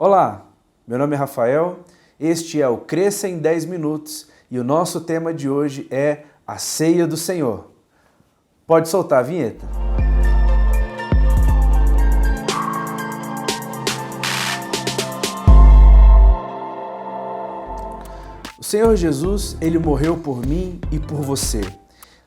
Olá, meu nome é Rafael, este é o Cresça em 10 Minutos e o nosso tema de hoje é a Ceia do Senhor. Pode soltar a vinheta. O Senhor Jesus, Ele morreu por mim e por você,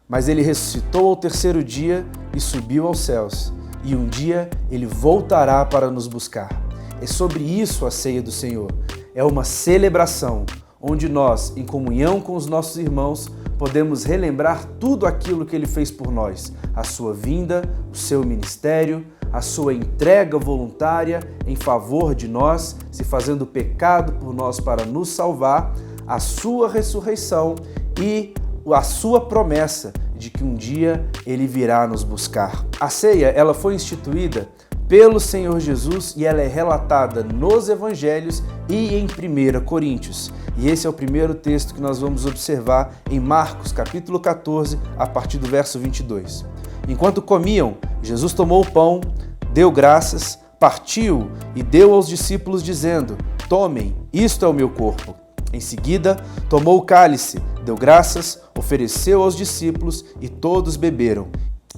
mas Ele ressuscitou ao terceiro dia e subiu aos céus, e um dia Ele voltará para nos buscar. É sobre isso a ceia do Senhor. É uma celebração onde nós, em comunhão com os nossos irmãos, podemos relembrar tudo aquilo que Ele fez por nós, a sua vinda, o seu ministério, a sua entrega voluntária em favor de nós, se fazendo pecado por nós para nos salvar, a sua ressurreição e a sua promessa de que um dia Ele virá nos buscar. A ceia, ela foi instituída pelo Senhor Jesus e ela é relatada nos Evangelhos e em 1 Coríntios. E esse é o primeiro texto que nós vamos observar em Marcos, capítulo 14, a partir do verso 22. Enquanto comiam, Jesus tomou o pão, deu graças, partiu e deu aos discípulos dizendo: "Tomem, isto é o meu corpo." Em seguida, tomou o cálice, deu graças, ofereceu aos discípulos e todos beberam.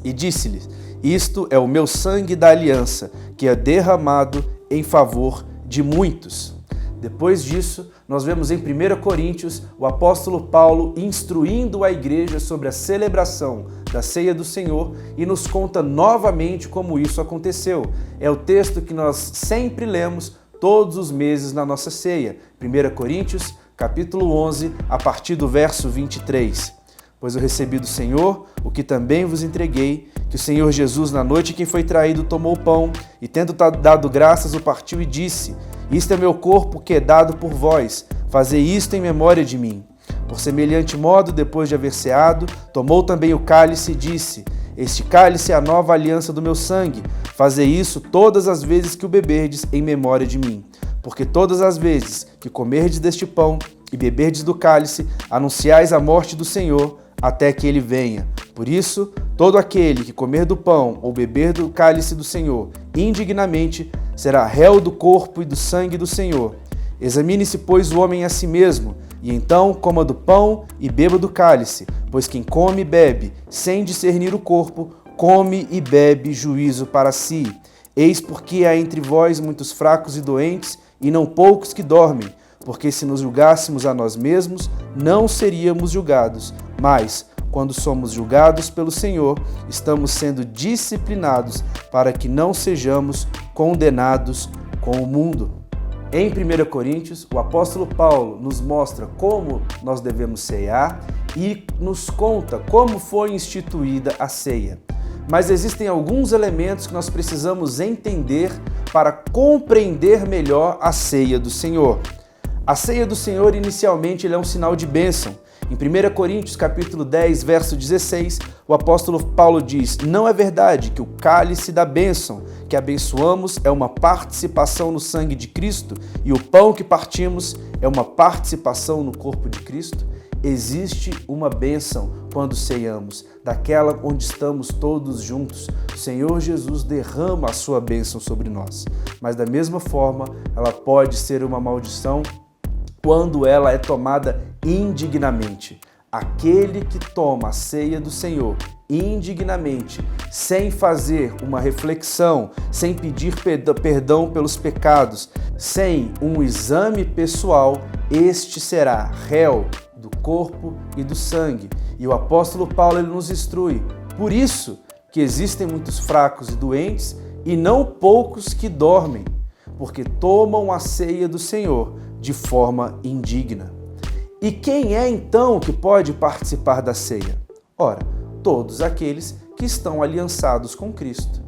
E disse-lhes: "Isto é o meu sangue da aliança, que é derramado em favor de muitos." Depois disso, nós vemos em 1 Coríntios o apóstolo Paulo instruindo a igreja sobre a celebração da ceia do Senhor e nos conta novamente como isso aconteceu. É o texto que nós sempre lemos todos os meses na nossa ceia. 1 Coríntios, capítulo 11, a partir do verso 23. "Pois eu recebi do Senhor o que também vos entreguei, que o Senhor Jesus, na noite em que foi traído, tomou o pão e, tendo dado graças, o partiu e disse: Isto é meu corpo que é dado por vós, fazei isto em memória de mim. Por semelhante modo, depois de haver ceado, tomou também o cálice e disse: Este cálice é a nova aliança do meu sangue, fazei isso todas as vezes que o beberdes em memória de mim. Porque todas as vezes que comerdes deste pão e beberdes do cálice, anunciais a morte do Senhor, até que Ele venha. Por isso, todo aquele que comer do pão ou beber do cálice do Senhor indignamente será réu do corpo e do sangue do Senhor. Examine-se, pois, o homem a si mesmo, e então coma do pão e beba do cálice, pois quem come e bebe sem discernir o corpo, come e bebe juízo para si. Eis porque há entre vós muitos fracos e doentes, e não poucos que dormem, porque se nos julgássemos a nós mesmos, não seríamos julgados, mas, quando somos julgados pelo Senhor, estamos sendo disciplinados para que não sejamos condenados com o mundo." Em 1 Coríntios, o apóstolo Paulo nos mostra como nós devemos ceiar e nos conta como foi instituída a ceia. Mas existem alguns elementos que nós precisamos entender para compreender melhor a ceia do Senhor. A ceia do Senhor, inicialmente, ele é um sinal de bênção. Em 1 Coríntios, capítulo 10, verso 16, o apóstolo Paulo diz: "Não é verdade que o cálice da bênção que abençoamos é uma participação no sangue de Cristo e o pão que partimos é uma participação no corpo de Cristo?" Existe uma bênção quando ceiamos, daquela onde estamos todos juntos. O Senhor Jesus derrama a sua bênção sobre nós. Mas da mesma forma, ela pode ser uma maldição quando ela é tomada indignamente. Aquele que toma a ceia do Senhor indignamente, sem fazer uma reflexão, sem pedir perdão pelos pecados, sem um exame pessoal, este será réu do corpo e do sangue. E o apóstolo Paulo ele nos instrui. Por isso que existem muitos fracos e doentes e não poucos que dormem, porque tomam a ceia do Senhor de forma indigna. E quem é então que pode participar da ceia? Ora, todos aqueles que estão aliançados com Cristo.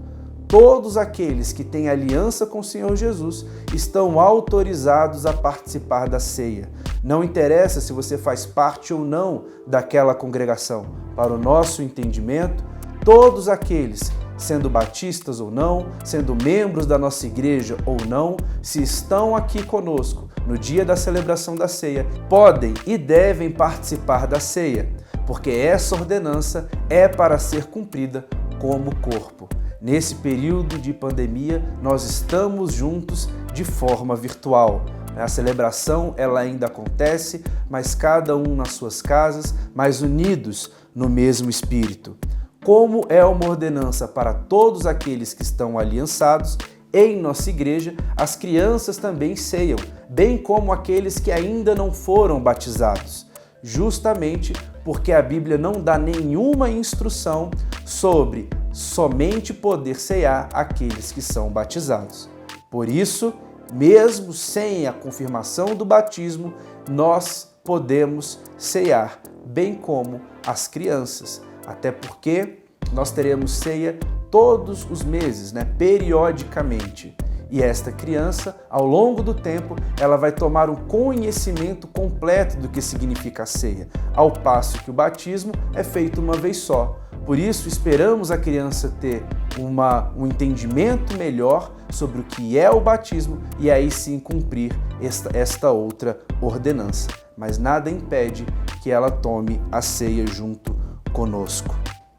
Todos aqueles que têm aliança com o Senhor Jesus estão autorizados a participar da ceia. Não interessa se você faz parte ou não daquela congregação. Para o nosso entendimento, todos aqueles, sendo batistas ou não, sendo membros da nossa igreja ou não, se estão aqui conosco no dia da celebração da ceia, podem e devem participar da ceia, porque essa ordenança é para ser cumprida como corpo. Nesse período de pandemia, nós estamos juntos de forma virtual. A celebração ela ainda acontece, mas cada um nas suas casas, mas unidos no mesmo Espírito. Como é uma ordenança para todos aqueles que estão aliançados, em nossa igreja, as crianças também ceiam, bem como aqueles que ainda não foram batizados, justamente porque a Bíblia não dá nenhuma instrução sobre somente poder cear aqueles que são batizados. Por isso, mesmo sem a confirmação do batismo, nós podemos cear, bem como as crianças, até porque nós teremos ceia todos os meses, periodicamente. E esta criança, ao longo do tempo, ela vai tomar um conhecimento completo do que significa a ceia, ao passo que o batismo é feito uma vez só. Por isso, esperamos a criança ter um entendimento melhor sobre o que é o batismo e aí sim cumprir esta outra ordenança. Mas nada impede que ela tome a ceia junto conosco.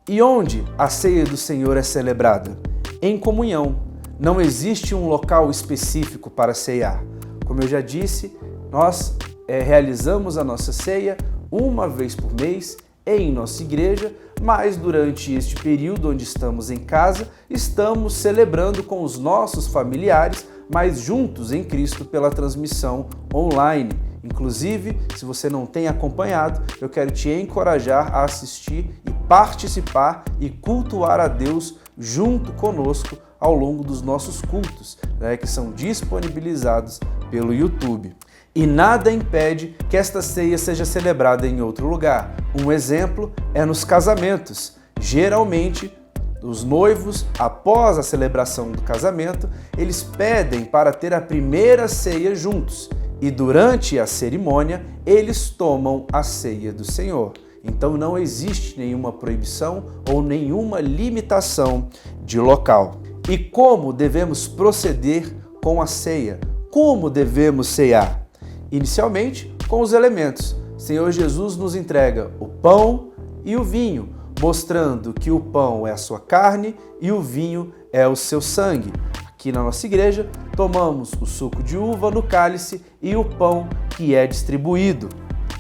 E onde a ceia do Senhor é celebrada? Em comunhão. Não existe um local específico para ceiar. Como eu já disse, nós realizamos a nossa ceia uma vez por mês em nossa igreja, mas durante este período onde estamos em casa, estamos celebrando com os nossos familiares, mas juntos em Cristo pela transmissão online. Inclusive, se você não tem acompanhado, eu quero te encorajar a assistir e participar e cultuar a Deus junto conosco ao longo dos nossos cultos, que são disponibilizados pelo YouTube. E nada impede que esta ceia seja celebrada em outro lugar. Um exemplo é nos casamentos. Geralmente, os noivos, após a celebração do casamento, eles pedem para ter a primeira ceia juntos. E durante a cerimônia, eles tomam a ceia do Senhor. Então não existe nenhuma proibição ou nenhuma limitação de local. E como devemos proceder com a ceia? Como devemos ceiar? Inicialmente, com os elementos. O Senhor Jesus nos entrega o pão e o vinho, mostrando que o pão é a sua carne e o vinho é o seu sangue. Aqui na nossa igreja, tomamos o suco de uva no cálice e o pão que é distribuído.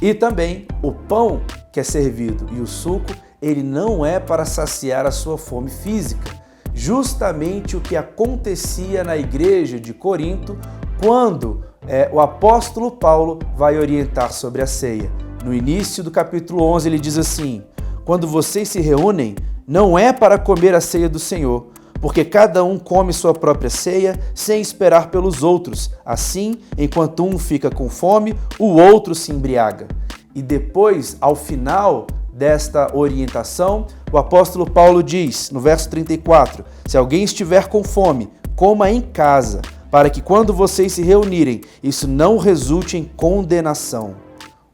E também o pão que é servido e o suco, ele não é para saciar a sua fome física. Justamente o que acontecia na igreja de Corinto quando o apóstolo Paulo vai orientar sobre a ceia. No início do capítulo 11 ele diz assim: quando vocês se reúnem, não é para comer a ceia do Senhor, porque cada um come sua própria ceia sem esperar pelos outros. Assim, enquanto um fica com fome, o outro se embriaga. E depois, ao final desta orientação, o apóstolo Paulo diz, no verso 34, se alguém estiver com fome, coma em casa, para que quando vocês se reunirem, isso não resulte em condenação.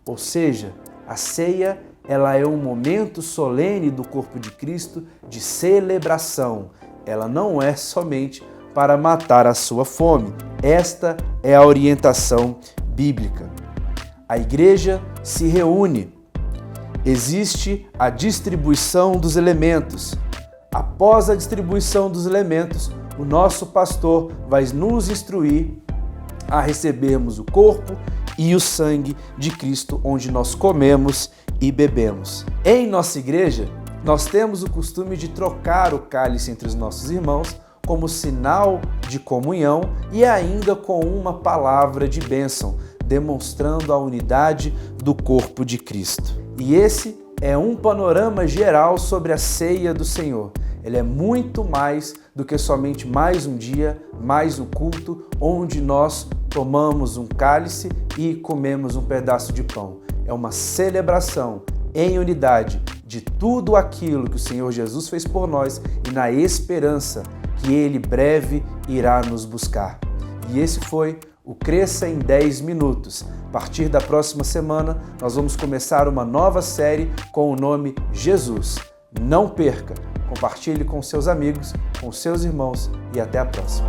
Ou seja, a ceia ela é um momento solene do corpo de Cristo de celebração. Ela não é somente para matar a sua fome. Esta é a orientação bíblica. A igreja se reúne. Existe a distribuição dos elementos. Após a distribuição dos elementos, o nosso pastor vai nos instruir a recebermos o corpo e o sangue de Cristo, onde nós comemos e bebemos. Em nossa igreja, nós temos o costume de trocar o cálice entre os nossos irmãos como sinal de comunhão e ainda com uma palavra de bênção, demonstrando a unidade do corpo de Cristo. E esse é um panorama geral sobre a ceia do Senhor. Ele é muito mais do que somente mais um dia, mais um culto, onde nós tomamos um cálice e comemos um pedaço de pão. É uma celebração em unidade de tudo aquilo que o Senhor Jesus fez por nós e na esperança que Ele breve irá nos buscar. E esse foi o Cresça em 10 Minutos. A partir da próxima semana, nós vamos começar uma nova série com o nome Jesus. Não perca! Compartilhe com seus amigos, com seus irmãos e até a próxima.